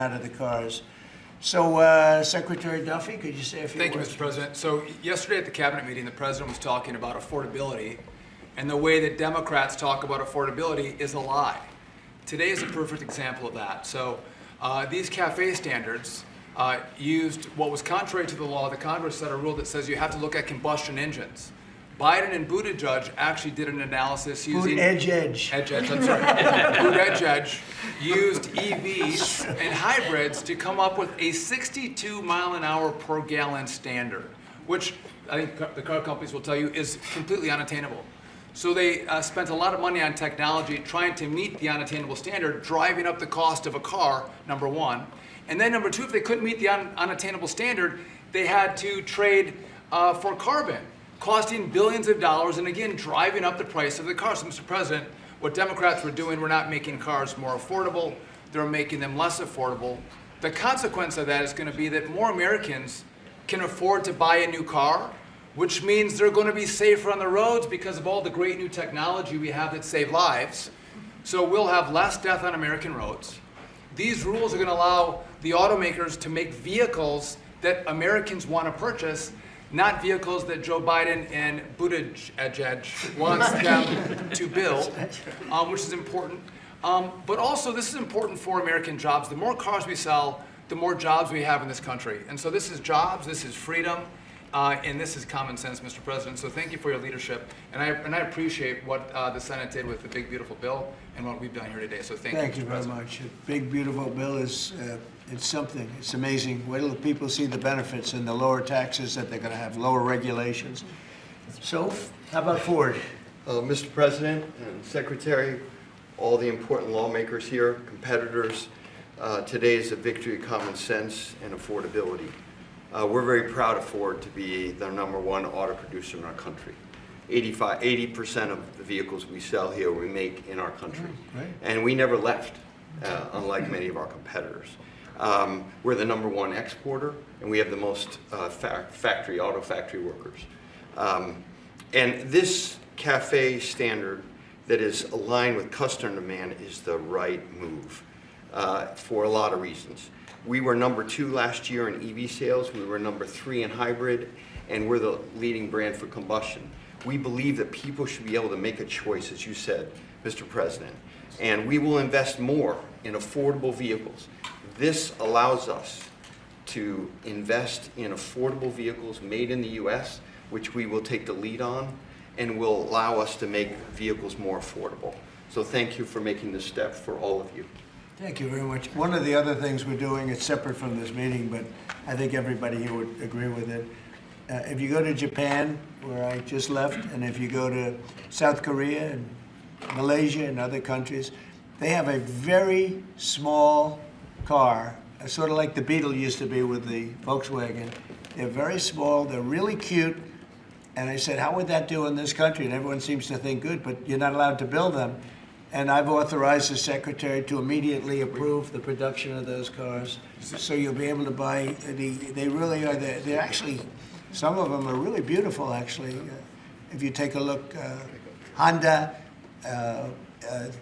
out of the cars. So, Secretary Duffy, could you say a few words? Thank you, Mr. President. So yesterday at the cabinet meeting, the president was talking about affordability, and the way that Democrats talk about affordability is a lie. Today is a perfect example of that. So these CAFE standards used what was contrary to the law. The Congress set a rule that says you have to look at combustion engines. Biden and Buttigieg actually did an analysis using... Edge. I'm sorry. Buttigieg used EVs and hybrids to come up with a 62 mile an hour per gallon standard, which I think the car companies will tell you is completely unattainable. So they spent a lot of money on technology trying to meet the unattainable standard, driving up the cost of a car, number one. And then number two, if they couldn't meet the unattainable standard, they had to trade for carbon, costing billions of dollars, and again, driving up the price of the car. So, Mr. President, what Democrats were doing, we're not making cars more affordable, they're making them less affordable. The consequence of that is going to be that more Americans can afford to buy a new car, which means they're going to be safer on the roads because of all the great new technology we have that save lives. So we'll have less death on American roads. These rules are going to allow the automakers to make vehicles that Americans want to purchase, not vehicles that Joe Biden and Buttigieg wants them to build, which is important. But also, this is important for American jobs. The more cars we sell, the more jobs we have in this country. And so this is jobs, this is freedom, and this is common sense, Mr. President. So thank you for your leadership. And I appreciate what the Senate did with the big, beautiful bill and what we've done here today. So thank you, Mr. Very much. A big, beautiful bill is it's something. It's amazing. Wait till people see the benefits and the lower taxes that they're going to have, lower regulations. So, how about Ford? Mr. President and Secretary, all the important lawmakers here, competitors, today is a victory of common sense and affordability. We're very proud of Ford to be the #1 auto producer in our country. 80% of the vehicles we sell here we make in our country. Right. And we never left, unlike many of our competitors. We're the #1 exporter, and we have the most auto factory workers. And this CAFE standard that is aligned with customer demand is the right move for a lot of reasons. We were #2 last year in EV sales, we were #3 in hybrid, and we're the leading brand for combustion. We believe that people should be able to make a choice, as you said, Mr. President, and we will invest more in affordable vehicles. This allows us to invest in affordable vehicles made in the U.S., which we will take the lead on, and will allow us to make vehicles more affordable. So thank you for making this step for all of you. Thank you very much. One of the other things we're doing, it's separate from this meeting, but I think everybody here would agree with it. If you go to Japan, where I just left, and if you go to South Korea and Malaysia and other countries, they have a very small car, sort of like the Beetle used to be with the Volkswagen. They're very small, they're really cute, and I said, how would that do in this country? And everyone seems to think good, but you're not allowed to build them. And I've authorized the Secretary to immediately approve the production of those cars. So you'll be able to buy, they really are, they're actually, some of them are really beautiful, actually. If you take a look, Honda,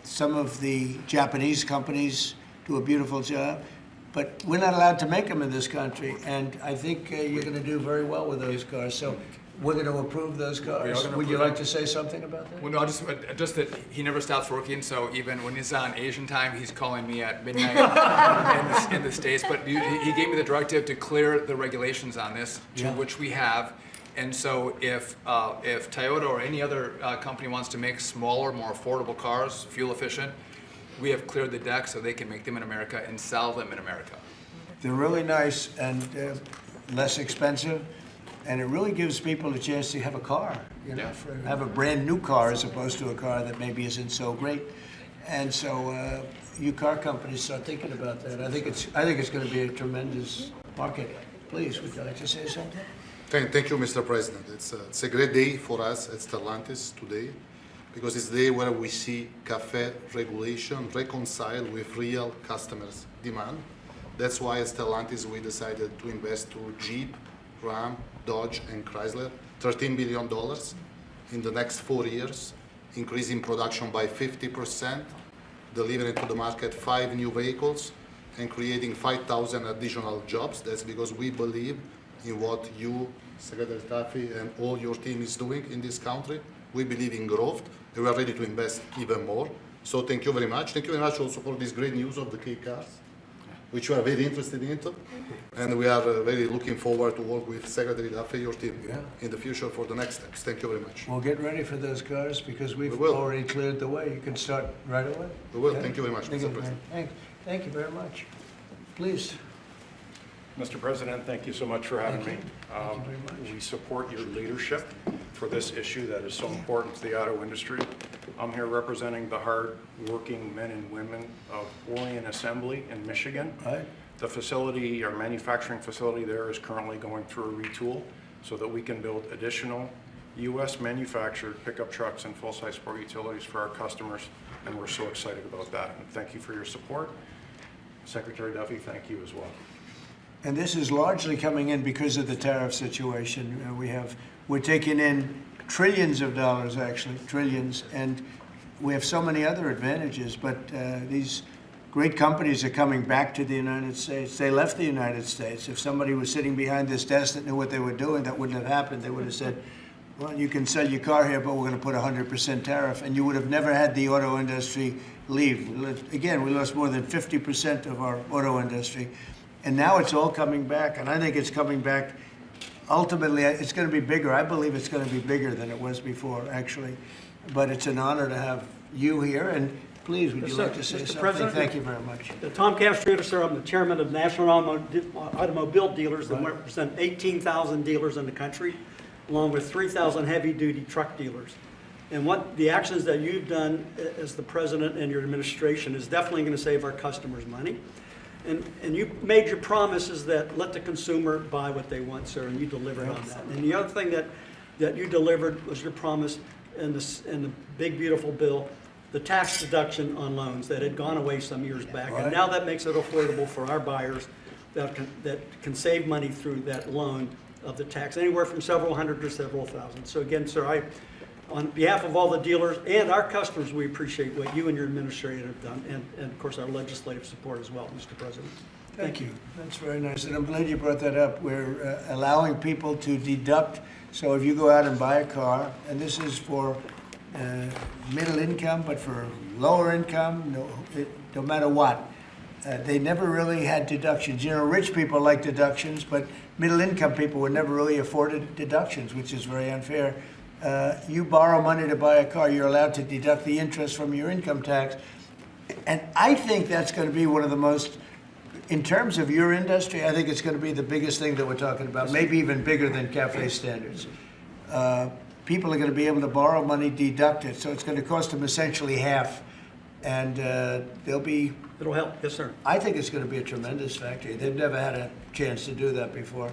some of the Japanese companies do a beautiful job. But we're not allowed to make them in this country, and I think you're going to do very well with those cars. So we're going to approve those cars. Would you like to say something about that? Well, no, just that he never stops working, so even when he's on Asian time, he's calling me at midnight in the States. But he gave me the directive to clear the regulations on this, which we have. And so if Toyota or any other company wants to make smaller, more affordable cars, fuel efficient, we have cleared the deck so they can make them in America and sell them in America. They're really nice and less expensive. And it really gives people a chance to have a car, you know, have a brand new car as opposed to a car that maybe isn't so great. And so you car companies start thinking about that. I think it's going to be a tremendous market. Please, would you like to say something? Thank you, Mr. President. It's a great day for us at Stellantis today, because it's the day where we see CAFE regulation reconcile with real customers' demand. That's why at Stellantis we decided to invest to Jeep, Ram, Dodge, and Chrysler $13 billion in the next 4 years, increasing production by 50%, delivering to the market 5 new vehicles, and creating 5,000 additional jobs. That's because we believe in what you, Secretary Duffy, and all your team is doing in this country. We believe in growth, and we are ready to invest even more. So thank you very much. Thank you very much also for this great news of the K cars, which we are very interested in. And we are very looking forward to work with Secretary Duffy, your team, in the future for the next steps. Thank you very much. Well, get ready for those cars because we've We will. already cleared the way. You can start right away. We will. Okay? Thank you very much, Thank Mr. you, President. Thank you very much. Please. Mr. President, thank you so much for having me. Thank you very much. We support your leadership for this issue that is so important to the auto industry. I'm here representing the hard-working men and women of Orion Assembly in Michigan. Right. The facility, our manufacturing facility there is currently going through a retool so that we can build additional U.S. manufactured pickup trucks and full-size sport utilities for our customers, and we're so excited about that. And thank you for your support. Secretary Duffy, thank you as well. And this is largely coming in because of the tariff situation. We're taking in trillions of dollars, actually, trillions, and we have so many other advantages, but these great companies are coming back to the United States. They left the United States. If somebody was sitting behind this desk that knew what they were doing, that wouldn't have happened. They would have said, well, you can sell your car here, but we're going to put 100% tariff, and you would have never had the auto industry leave. Again, we lost more than 50% of our auto industry. And now it's all coming back, and I think it's coming back. Ultimately, it's going to be bigger. I believe it's going to be bigger than it was before, actually. But it's an honor to have you here, and please, would you like to say Mr. something? President? Thank you very much. Tom Castrator, sir. I'm the chairman of National Automobile Dealers that represent 18,000 dealers in the country, along with 3,000 heavy-duty truck dealers. And what the actions that you've done as the president and your administration is definitely going to save our customers money. And you made your promises that let the consumer buy what they want, sir, and you delivered on that. And the other thing that you delivered was your promise in the big, beautiful bill, the tax deduction on loans that had gone away some years back. Right. And now that makes it affordable for our buyers that can save money through that loan of the tax, anywhere from several hundred to several thousand. So again, sir, on behalf of all the dealers and our customers, we appreciate what you and your administration have done, and of course our legislative support as well, Mr. President. Thank you. That's very nice, and I'm glad you brought that up. We're allowing people to deduct. So if you go out and buy a car, and this is for middle income, but for lower income, no matter what, they never really had deductions. You know, rich people like deductions, but middle income people were never really afforded deductions, which is very unfair. You borrow money to buy a car, you're allowed to deduct the interest from your income tax. And I think that's going to be one of the most, in terms of your industry, I think it's going to be the biggest thing that we're talking about, maybe even bigger than CAFE standards. People are going to be able to borrow money, deduct it, so it's going to cost them essentially half. And they'll be... It'll help, yes, sir. I think it's going to be a tremendous factory. They've never had a chance to do that before.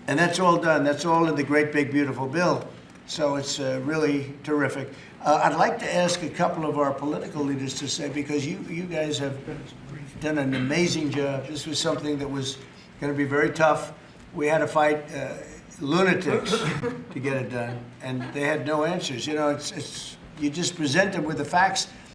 And that's all done. That's all in the great, big, beautiful bill. So it's really terrific. I'd like to ask a couple of our political leaders to say, because you guys have done an amazing job. This was something that was going to be very tough. We had to fight lunatics to get it done, and they had no answers. You know, you just present them with the facts,